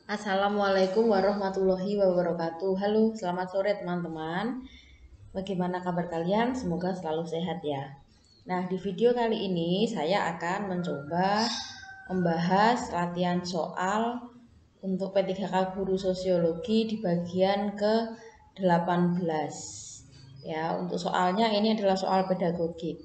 Assalamualaikum warahmatullahi wabarakatuh. Halo, selamat sore teman-teman. Bagaimana kabar kalian? Semoga selalu sehat ya. Nah, di video kali ini saya akan mencoba membahas latihan soal untuk P3K Guru Sosiologi di bagian ke-18. Ya, untuk soalnya ini adalah soal pedagogik.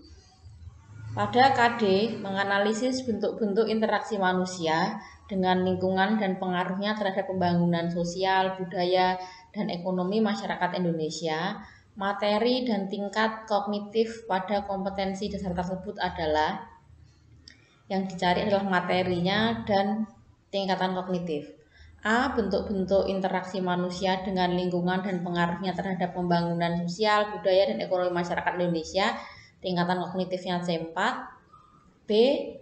Pada KD, menganalisis bentuk-bentuk interaksi manusia dengan lingkungan dan pengaruhnya terhadap pembangunan sosial, budaya, dan ekonomi masyarakat Indonesia, materi dan tingkat kognitif pada kompetensi dasar tersebut adalah yang dicari adalah materinya dan tingkatan kognitif. A. Bentuk-bentuk interaksi manusia dengan lingkungan dan pengaruhnya terhadap pembangunan sosial, budaya, dan ekonomi masyarakat Indonesia, tingkatan kognitifnya C4. B.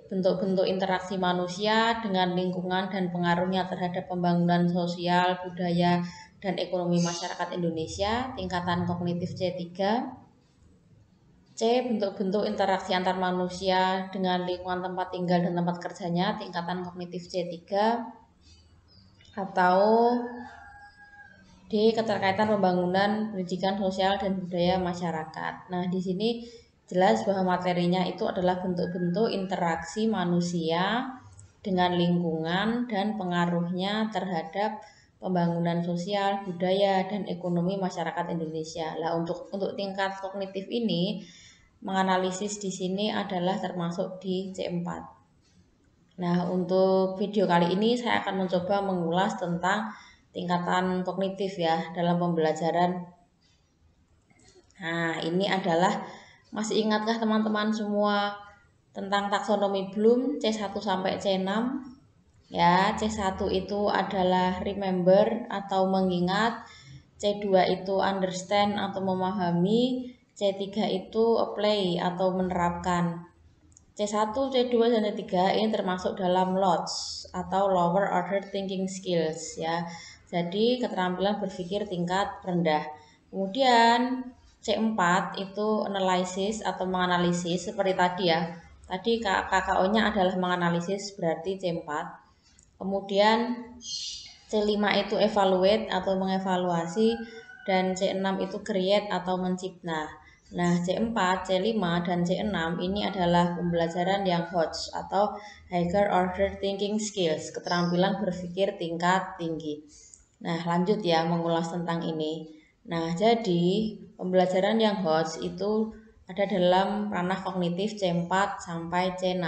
Bentuk-bentuk interaksi manusia dengan lingkungan dan pengaruhnya terhadap pembangunan sosial, budaya, dan ekonomi masyarakat Indonesia, tingkatan kognitif C3. C. Bentuk-bentuk interaksi antar manusia dengan lingkungan tempat tinggal dan tempat kerjanya, tingkatan kognitif C3. Atau D. Keterkaitan pembangunan pendidikan sosial dan budaya masyarakat. Nah, di sini jelas bahwa materinya itu adalah bentuk-bentuk interaksi manusia dengan lingkungan dan pengaruhnya terhadap pembangunan sosial, budaya, dan ekonomi masyarakat Indonesia. Lah, untuk tingkat kognitif ini, menganalisis di sini adalah termasuk di C4. Nah, untuk video kali ini saya akan mencoba mengulas tentang tingkatan kognitif ya dalam pembelajaran. Nah, ini adalah, masih ingatkah teman-teman semua tentang taksonomi Bloom C1 sampai C6? Ya, C1 itu adalah remember atau mengingat, C2 itu understand atau memahami, C3 itu apply atau menerapkan. C1, C2, dan C3 ini termasuk dalam LOTS atau Lower Order Thinking Skills ya. Jadi keterampilan berpikir tingkat rendah. Kemudian C4 itu analysis atau menganalisis seperti tadi ya. Tadi KKO-nya adalah menganalisis, berarti C4. Kemudian C5 itu evaluate atau mengevaluasi, dan C6 itu create atau mencipta. Nah, C4, C5, dan C6 ini adalah pembelajaran yang HOTS atau Higher Order Thinking Skills, keterampilan berpikir tingkat tinggi. Nah, lanjut ya mengulas tentang ini. Nah, jadi pembelajaran yang HOTS itu ada dalam ranah kognitif C4 sampai C6.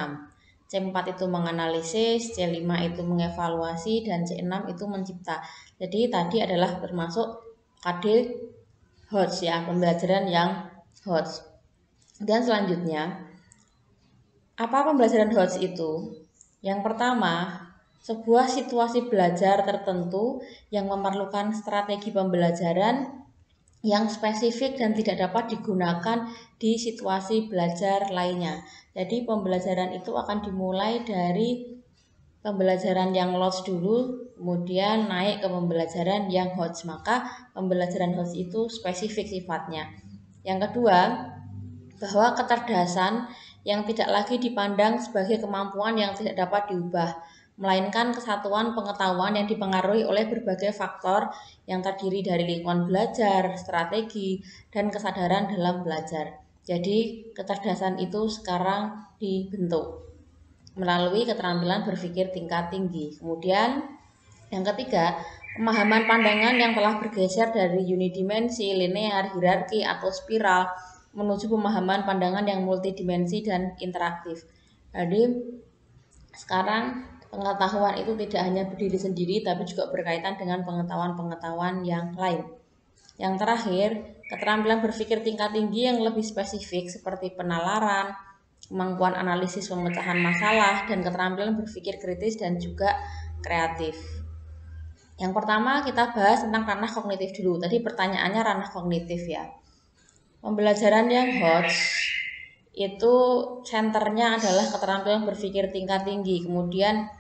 C4 itu menganalisis, C5 itu mengevaluasi, dan C6 itu mencipta. Jadi tadi adalah termasuk KD HOTS ya, pembelajaran yang HOTS. Dan selanjutnya, apa pembelajaran HOTS itu? Yang pertama, sebuah situasi belajar tertentu yang memerlukan strategi pembelajaran yang spesifik dan tidak dapat digunakan di situasi belajar lainnya. Jadi pembelajaran itu akan dimulai dari pembelajaran yang LOTS dulu, kemudian naik ke pembelajaran yang HOTS. Maka pembelajaran HOTS itu spesifik sifatnya. Yang kedua, bahwa kecerdasan yang tidak lagi dipandang sebagai kemampuan yang tidak dapat diubah, melainkan kesatuan pengetahuan yang dipengaruhi oleh berbagai faktor yang terdiri dari lingkungan belajar, strategi, dan kesadaran dalam belajar. Jadi kecerdasan itu sekarang dibentuk melalui keterampilan berpikir tingkat tinggi. Kemudian yang ketiga, pemahaman pandangan yang telah bergeser dari unidimensi, linear, hierarki, atau spiral menuju pemahaman pandangan yang multidimensi dan interaktif. Jadi sekarang pengetahuan itu tidak hanya berdiri sendiri tapi juga berkaitan dengan pengetahuan-pengetahuan yang lain. Yang terakhir, keterampilan berpikir tingkat tinggi yang lebih spesifik seperti penalaran, kemampuan analisis pemecahan masalah, dan keterampilan berpikir kritis dan juga kreatif. Yang pertama kita bahas tentang ranah kognitif dulu. Tadi pertanyaannya ranah kognitif ya. Pembelajaran yang HOTS itu senternya adalah keterampilan berpikir tingkat tinggi. Kemudian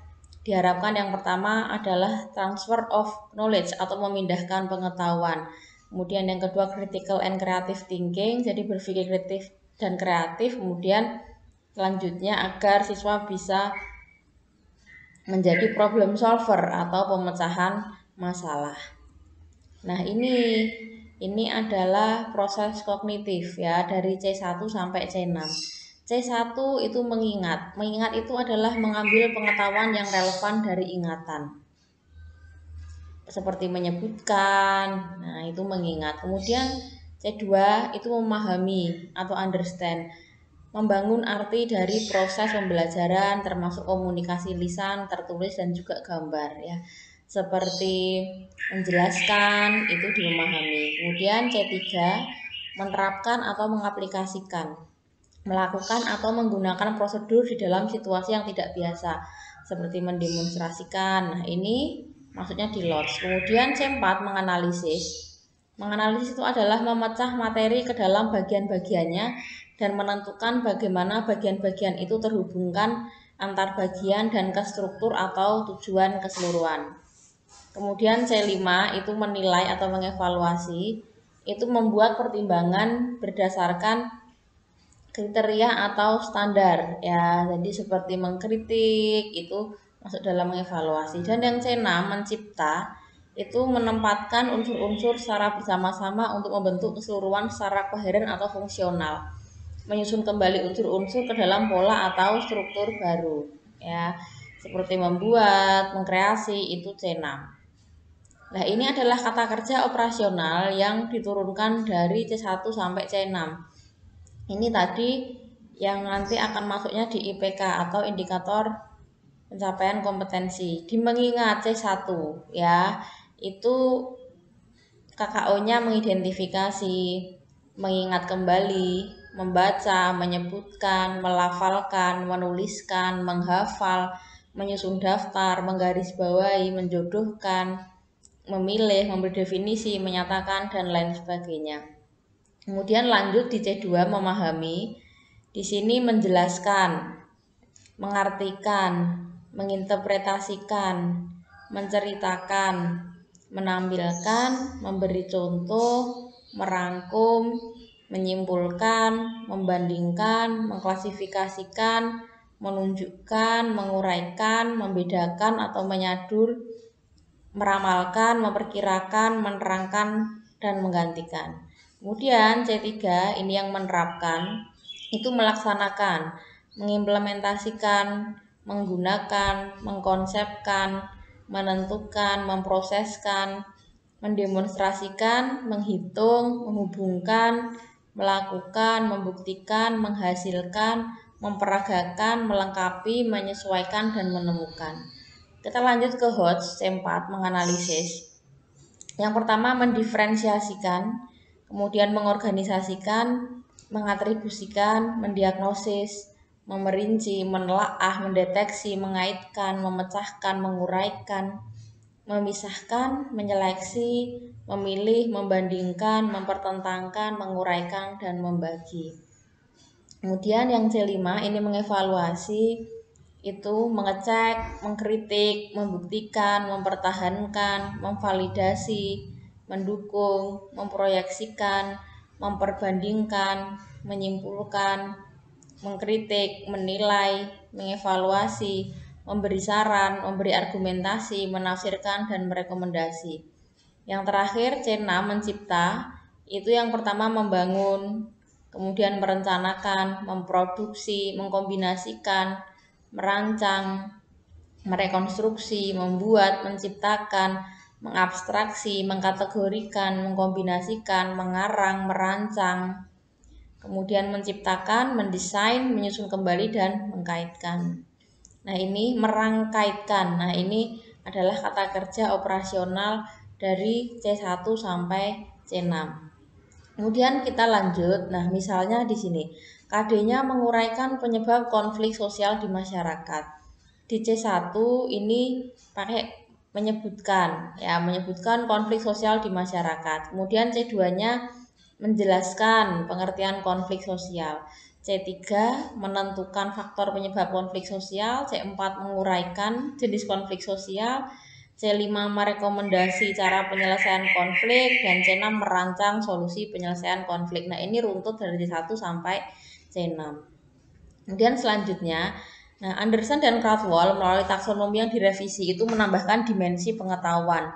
diharapkan yang pertama adalah transfer of knowledge atau memindahkan pengetahuan. Kemudian yang kedua critical and creative thinking, jadi berpikir kritis dan kreatif. Kemudian selanjutnya agar siswa bisa menjadi problem solver atau pemecahan masalah. Nah, ini adalah proses kognitif ya dari C1 sampai C6. C1 itu mengingat. Mengingat itu adalah mengambil pengetahuan yang relevan dari ingatan. Seperti menyebutkan, nah itu mengingat. Kemudian C2 itu memahami atau understand. Membangun arti dari proses pembelajaran termasuk komunikasi lisan, tertulis dan juga gambar ya. Seperti menjelaskan itu dimahami. Kemudian C3 menerapkan atau mengaplikasikan. Melakukan atau menggunakan prosedur di dalam situasi yang tidak biasa seperti mendemonstrasikan. Nah, ini maksudnya di lodge. Kemudian C4 menganalisis. Menganalisis itu adalah memecah materi ke dalam bagian-bagiannya dan menentukan bagaimana bagian-bagian itu terhubungkan antar bagian dan ke struktur atau tujuan keseluruhan. Kemudian C5 itu menilai atau mengevaluasi, itu membuat pertimbangan berdasarkan kriteria atau standar ya. Jadi seperti mengkritik itu masuk dalam mengevaluasi. Dan yang C6 mencipta itu menempatkan unsur-unsur secara bersama-sama untuk membentuk keseluruhan secara koheren atau fungsional. Menyusun kembali unsur-unsur ke dalam pola atau struktur baru ya. Seperti membuat, mengkreasi itu C6. Nah, ini adalah kata kerja operasional yang diturunkan dari C1 sampai C6. Ini tadi yang nanti akan masuknya di IPK atau indikator pencapaian kompetensi. Di mengingat C1 ya, itu KKO-nya mengidentifikasi, mengingat kembali, membaca, menyebutkan, melafalkan, menuliskan, menghafal, menyusun daftar, menggarisbawahi, menjodohkan, memilih, memberi definisi, menyatakan, dan lain sebagainya. Kemudian lanjut di C2 memahami. Di sini menjelaskan, mengartikan, menginterpretasikan, menceritakan, menampilkan, memberi contoh, merangkum, menyimpulkan, membandingkan, mengklasifikasikan, menunjukkan, menguraikan, membedakan atau menyadur, meramalkan, memperkirakan, menerangkan, dan menggantikan. Kemudian C3 ini yang menerapkan, itu melaksanakan, mengimplementasikan, menggunakan, mengkonsepkan, menentukan, memproseskan, mendemonstrasikan, menghitung, menghubungkan, melakukan, membuktikan, menghasilkan, memperagakan, melengkapi, menyesuaikan, dan menemukan. Kita lanjut ke HOTS C4 menganalisis. Yang pertama mendiferensiasikan, kemudian mengorganisasikan, mengatribusikan, mendiagnosis, memerinci, menelaah, mendeteksi, mengaitkan, memecahkan, menguraikan, memisahkan, menyeleksi, memilih, membandingkan, mempertentangkan, menguraikan, dan membagi. Kemudian yang C5 ini mengevaluasi, itu mengecek, mengkritik, membuktikan, mempertahankan, memvalidasi, mendukung, memproyeksikan, memperbandingkan, menyimpulkan, mengkritik, menilai, mengevaluasi, memberi saran, memberi argumentasi, menafsirkan, dan merekomendasi. Yang terakhir C6 mencipta, itu yang pertama membangun, kemudian merencanakan, memproduksi, mengkombinasikan, merancang, merekonstruksi, membuat, menciptakan, mengabstraksi, mengkategorikan, mengkombinasikan, mengarang, merancang, kemudian menciptakan, mendesain, menyusun kembali, dan mengkaitkan. Nah, ini merangkaitkan. Nah, ini adalah kata kerja operasional dari C1 sampai C6. Kemudian kita lanjut. Nah, misalnya di sini KD-nya menguraikan penyebab konflik sosial di masyarakat. Di C1 ini pakai menyebutkan ya, menyebutkan konflik sosial di masyarakat. Kemudian C2-nya menjelaskan pengertian konflik sosial. C3 menentukan faktor penyebab konflik sosial, C4 menguraikan jenis konflik sosial, C5 merekomendasi cara penyelesaian konflik, dan C6 merancang solusi penyelesaian konflik. Nah, ini runtut dari C1 sampai C6. Kemudian selanjutnya Nah, Anderson dan Krathwohl melalui taksonomi yang direvisi itu menambahkan dimensi pengetahuan.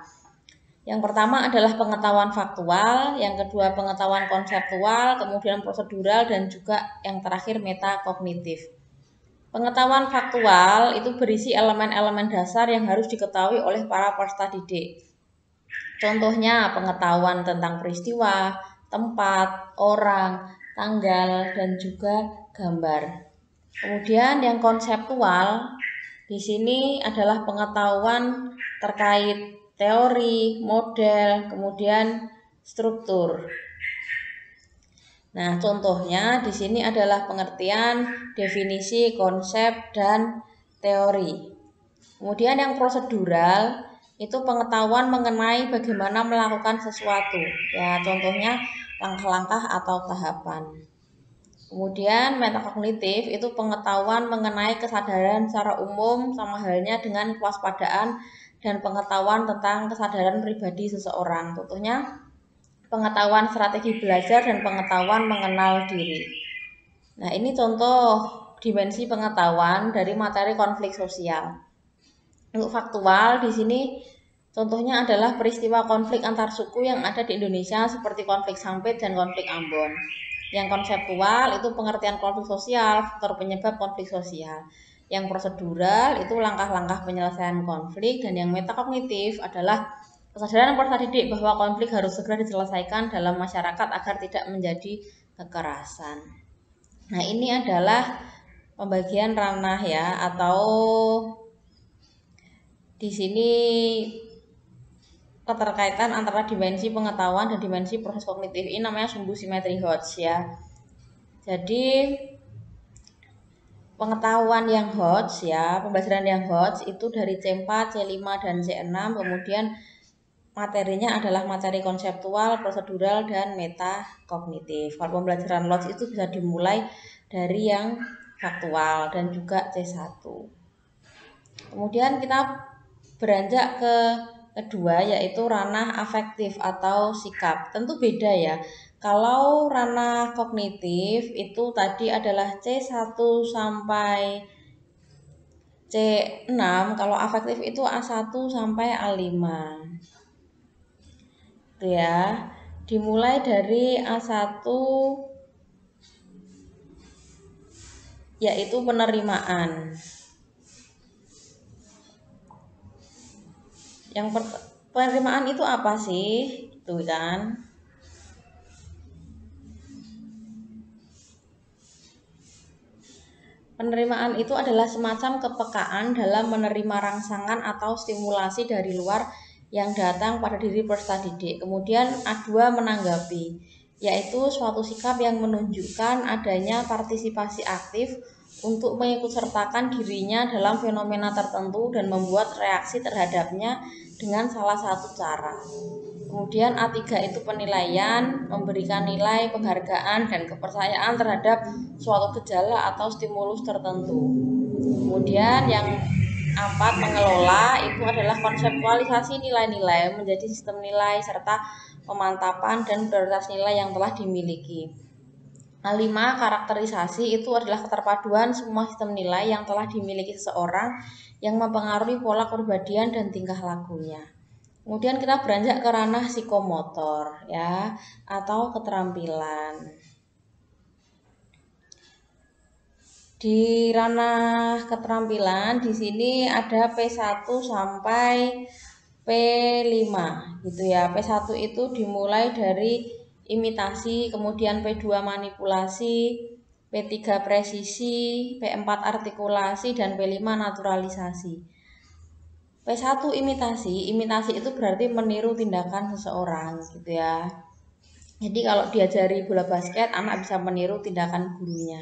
Yang pertama adalah pengetahuan faktual, yang kedua pengetahuan konseptual, kemudian prosedural, dan juga yang terakhir metakognitif. Pengetahuan faktual itu berisi elemen-elemen dasar yang harus diketahui oleh para peserta didik. Contohnya pengetahuan tentang peristiwa, tempat, orang, tanggal, dan juga gambar. Kemudian yang konseptual di sini adalah pengetahuan terkait teori, model, kemudian struktur. Nah, contohnya di sini adalah pengertian, definisi, konsep, dan teori. Kemudian yang prosedural itu pengetahuan mengenai bagaimana melakukan sesuatu. Ya, contohnya langkah-langkah atau tahapan. Kemudian metakognitif itu pengetahuan mengenai kesadaran secara umum sama halnya dengan kewaspadaan dan pengetahuan tentang kesadaran pribadi seseorang. Contohnya pengetahuan strategi belajar dan pengetahuan mengenal diri. Nah, ini contoh dimensi pengetahuan dari materi konflik sosial. Untuk faktual di sini contohnya adalah peristiwa konflik antar suku yang ada di Indonesia seperti konflik Sampit dan konflik Ambon. Yang konseptual itu pengertian konflik sosial, faktor penyebab konflik sosial. Yang prosedural itu langkah-langkah penyelesaian konflik, dan yang metakognitif adalah kesadaran peserta didik bahwa konflik harus segera diselesaikan dalam masyarakat agar tidak menjadi kekerasan. Nah, ini adalah pembagian ranah ya, atau di sini keterkaitan antara dimensi pengetahuan dan dimensi proses kognitif. Ini namanya sumbu simetri Hodge ya. Jadi pengetahuan yang Hodge ya, pembelajaran yang Hodge itu dari C4, C5, dan C6. Kemudian materinya adalah materi konseptual, prosedural, dan metakognitif. Kalau pembelajaran Lodge itu bisa dimulai dari yang faktual dan juga C1. Kemudian kita beranjak ke kedua, yaitu ranah afektif atau sikap. Tentu beda ya. Kalau ranah kognitif itu tadi adalah C1 sampai C6, kalau afektif itu A1 sampai A5. Itu ya. Dimulai dari A1 yaitu penerimaan. Yang penerimaan itu apa sih? Itu kan. Penerimaan itu adalah semacam kepekaan dalam menerima rangsangan atau stimulasi dari luar yang datang pada diri peserta didik. Kemudian A2 menanggapi, yaitu suatu sikap yang menunjukkan adanya partisipasi aktif untuk mengikutsertakan dirinya dalam fenomena tertentu dan membuat reaksi terhadapnya dengan salah satu cara. Kemudian A3 itu penilaian, memberikan nilai, penghargaan, dan kepercayaan terhadap suatu gejala atau stimulus tertentu. Kemudian yang A4 mengelola itu adalah konseptualisasi nilai-nilai menjadi sistem nilai serta pemantapan dan prioritas nilai yang telah dimiliki. A5 karakterisasi itu adalah keterpaduan semua sistem nilai yang telah dimiliki seseorang yang mempengaruhi pola kepribadian dan tingkah lakunya. Kemudian kita beranjak ke ranah psikomotor ya, atau keterampilan. Di ranah keterampilan di sini ada P1 sampai P5 gitu ya. P1 itu dimulai dari imitasi, kemudian P2 manipulasi, P3 presisi, P4 artikulasi, dan P5 naturalisasi. P1 imitasi itu berarti meniru tindakan seseorang gitu ya. Jadi kalau diajari bola basket, anak bisa meniru tindakan gurunya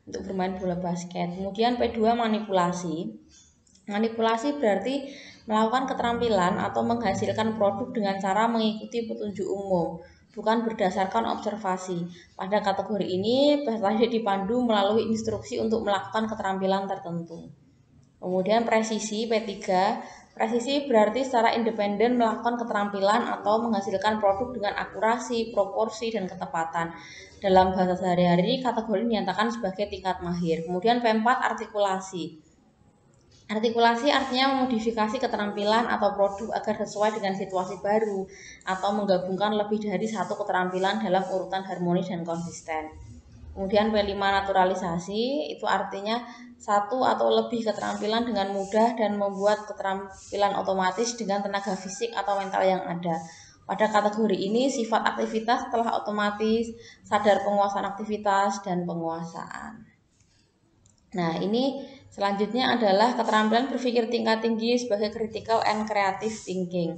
untuk bermain bola basket. Kemudian P2 manipulasi. Manipulasi berarti melakukan keterampilan atau menghasilkan produk dengan cara mengikuti petunjuk umum, bukan berdasarkan observasi. Pada kategori ini, peserta didik dipandu melalui instruksi untuk melakukan keterampilan tertentu. Kemudian presisi P3 Presisi berarti secara independen melakukan keterampilan atau menghasilkan produk dengan akurasi, proporsi, dan ketepatan. Dalam bahasa sehari-hari, kategori ini dinyatakan sebagai tingkat mahir. Kemudian P4, artikulasi. Artikulasi artinya memodifikasi keterampilan atau produk agar sesuai dengan situasi baru atau menggabungkan lebih dari satu keterampilan dalam urutan harmonis dan konsisten. Kemudian P5, naturalisasi, itu artinya satu atau lebih keterampilan dengan mudah dan membuat keterampilan otomatis dengan tenaga fisik atau mental yang ada. Pada kategori ini sifat aktivitas telah otomatis, sadar penguasaan aktivitas, dan penguasaan. Nah, ini selanjutnya adalah keterampilan berpikir tingkat tinggi sebagai critical and creative thinking.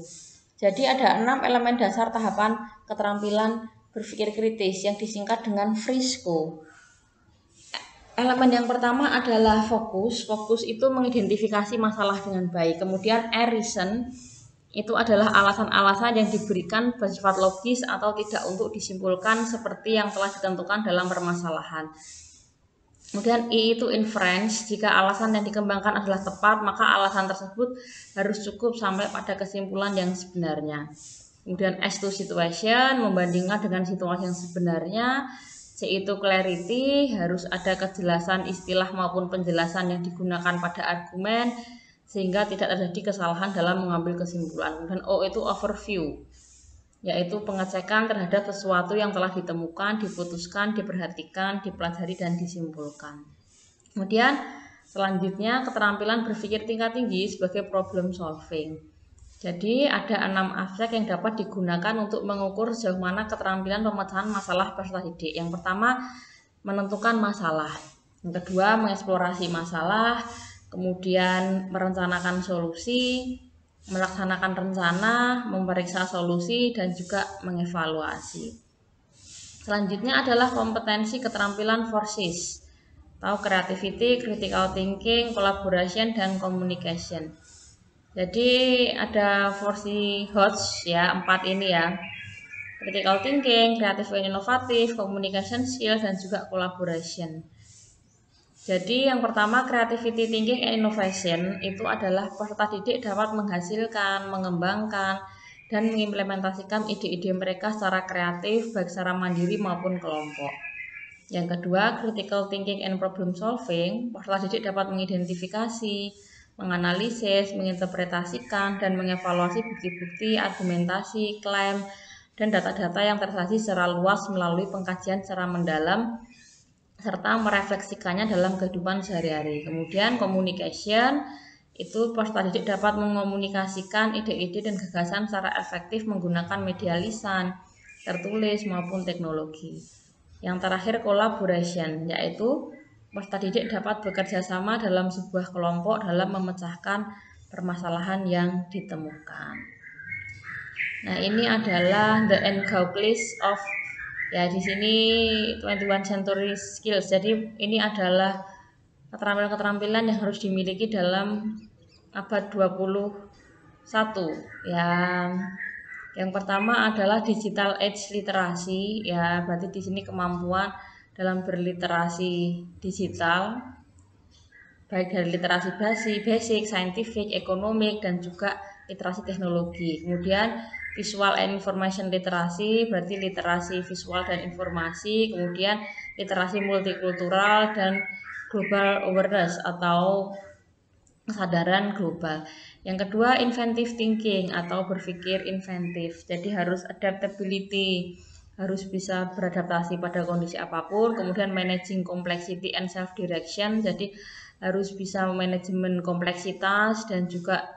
Jadi ada 6 elemen dasar tahapan keterampilan berpikir kritis yang disingkat dengan Frisco. Elemen yang pertama adalah fokus. Fokus itu mengidentifikasi masalah dengan baik. Kemudian reason itu adalah alasan-alasan yang diberikan bersifat logis atau tidak untuk disimpulkan seperti yang telah ditentukan dalam permasalahan. Kemudian I itu inference, jika alasan yang dikembangkan adalah tepat, maka alasan tersebut harus cukup sampai pada kesimpulan yang sebenarnya. Kemudian S itu situation, membandingkan dengan situasi yang sebenarnya. C itu clarity, harus ada kejelasan istilah maupun penjelasan yang digunakan pada argumen, sehingga tidak terjadi kesalahan dalam mengambil kesimpulan. Dan O itu overview, yaitu pengecekan terhadap sesuatu yang telah ditemukan, diputuskan, diperhatikan, dipelajari, dan disimpulkan. Kemudian selanjutnya keterampilan berpikir tingkat tinggi sebagai problem solving. Jadi ada 6 aspek yang dapat digunakan untuk mengukur sejauh mana keterampilan pemecahan masalah peserta didik. Yang pertama, menentukan masalah. Yang kedua, mengeksplorasi masalah. Kemudian merencanakan solusi, melaksanakan rencana, memeriksa solusi, dan juga mengevaluasi. Selanjutnya adalah kompetensi keterampilan forces, atau creativity, critical thinking, collaboration, dan communication. Jadi ada force HOTS ya, 4 ini ya. Critical thinking, creative and innovative, communication skills, dan juga collaboration. Jadi yang pertama, creativity thinking and innovation itu adalah peserta didik dapat menghasilkan, mengembangkan, dan mengimplementasikan ide-ide mereka secara kreatif baik secara mandiri maupun kelompok. Yang kedua, critical thinking and problem solving, peserta didik dapat mengidentifikasi, menganalisis, menginterpretasikan, dan mengevaluasi bukti-bukti, argumentasi, klaim, dan data-data yang tersaji secara luas melalui pengkajian secara mendalam serta merefleksikannya dalam kehidupan sehari-hari. Kemudian communication, itu peserta didik dapat mengomunikasikan ide-ide dan gagasan secara efektif menggunakan media lisan, tertulis maupun teknologi. Yang terakhir collaboration, yaitu peserta didik dapat bekerja sama dalam sebuah kelompok dalam memecahkan permasalahan yang ditemukan. Nah, ini adalah the encompass of ya di sini 21 century skills. Jadi ini adalah keterampilan-keterampilan yang harus dimiliki dalam abad 21 ya. Yang pertama adalah digital age literasi ya, berarti di sini kemampuan dalam berliterasi digital baik dari literasi basic, scientific, ekonomik, dan juga literasi teknologi. Kemudian visual and information literasi berarti literasi visual dan informasi, kemudian literasi multikultural dan global awareness atau kesadaran global. Yang kedua, inventive thinking atau berpikir inventif. Jadi harus adaptability, harus bisa beradaptasi pada kondisi apapun. Kemudian managing complexity and self direction. Jadi harus bisa manajemen kompleksitas dan juga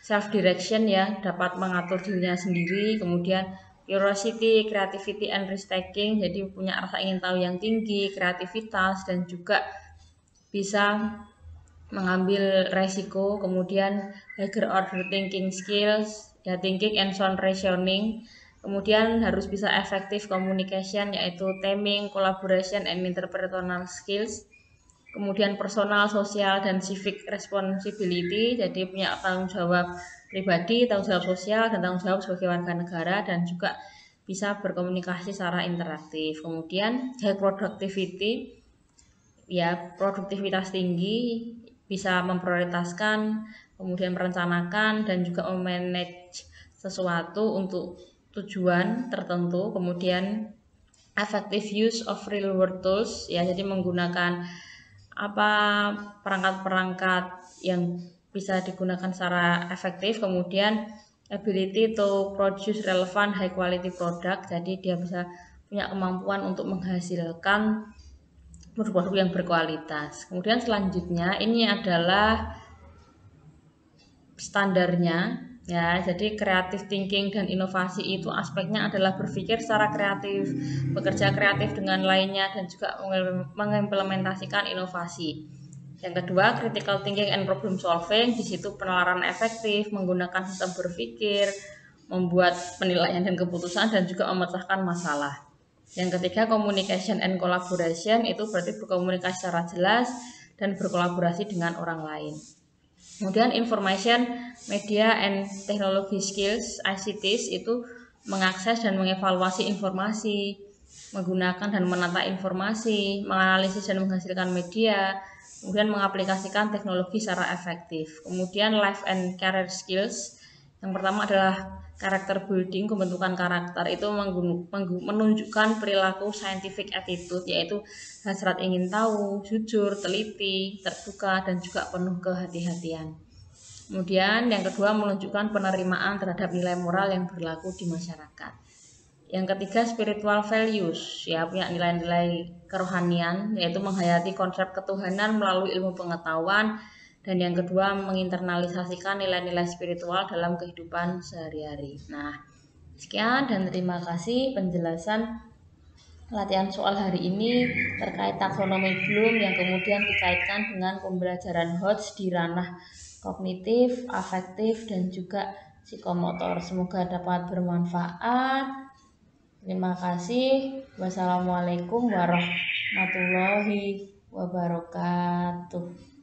self direction ya, dapat mengatur dirinya sendiri. Kemudian curiosity, creativity and risk taking, jadi punya rasa ingin tahu yang tinggi, kreativitas, dan juga bisa mengambil resiko. Kemudian higher order thinking skills ya, thinking and sound reasoning. Kemudian harus bisa effective communication, yaitu timing, collaboration and interpersonal skills. Kemudian personal, sosial, dan civic responsibility, jadi punya tanggung jawab pribadi, tanggung jawab sosial, dan tanggung jawab sebagai warga negara, dan juga bisa berkomunikasi secara interaktif. Kemudian high productivity ya, produktivitas tinggi, bisa memprioritaskan kemudian merencanakan dan juga memanage sesuatu untuk tujuan tertentu, kemudian effective use of real world tools, ya, jadi menggunakan perangkat-perangkat yang bisa digunakan secara efektif, kemudian ability to produce relevant high quality product, jadi dia bisa punya kemampuan untuk menghasilkan produk-produk yang berkualitas. Kemudian selanjutnya ini adalah standarnya, ya. Jadi creative thinking dan inovasi itu aspeknya adalah berpikir secara kreatif, bekerja kreatif dengan lainnya, dan juga mengimplementasikan inovasi. Yang kedua, critical thinking and problem solving. Di situ penalaran efektif, menggunakan sistem berpikir, membuat penilaian dan keputusan, dan juga memecahkan masalah. Yang ketiga, communication and collaboration, itu berarti berkomunikasi secara jelas dan berkolaborasi dengan orang lain. Kemudian information, media, and technology skills, ICTs, itu mengakses dan mengevaluasi informasi, menggunakan dan menata informasi, menganalisis dan menghasilkan media, kemudian mengaplikasikan teknologi secara efektif. Kemudian life and career skills, yang pertama adalah character building, pembentukan karakter, itu menunjukkan perilaku scientific attitude, yaitu hasrat ingin tahu, jujur, teliti, terbuka, dan juga penuh kehati-hatian. Kemudian yang kedua, menunjukkan penerimaan terhadap nilai moral yang berlaku di masyarakat. Yang ketiga, spiritual values, ya, punya nilai-nilai kerohanian, yaitu menghayati konsep ketuhanan melalui ilmu pengetahuan. Dan yang kedua, menginternalisasikan nilai-nilai spiritual dalam kehidupan sehari-hari. Nah, sekian dan terima kasih penjelasan latihan soal hari ini terkait taksonomi Bloom yang kemudian dikaitkan dengan pembelajaran Hodge di ranah kognitif, afektif, dan juga psikomotor. Semoga dapat bermanfaat. Terima kasih. Wassalamualaikum warahmatullahi wabarakatuh.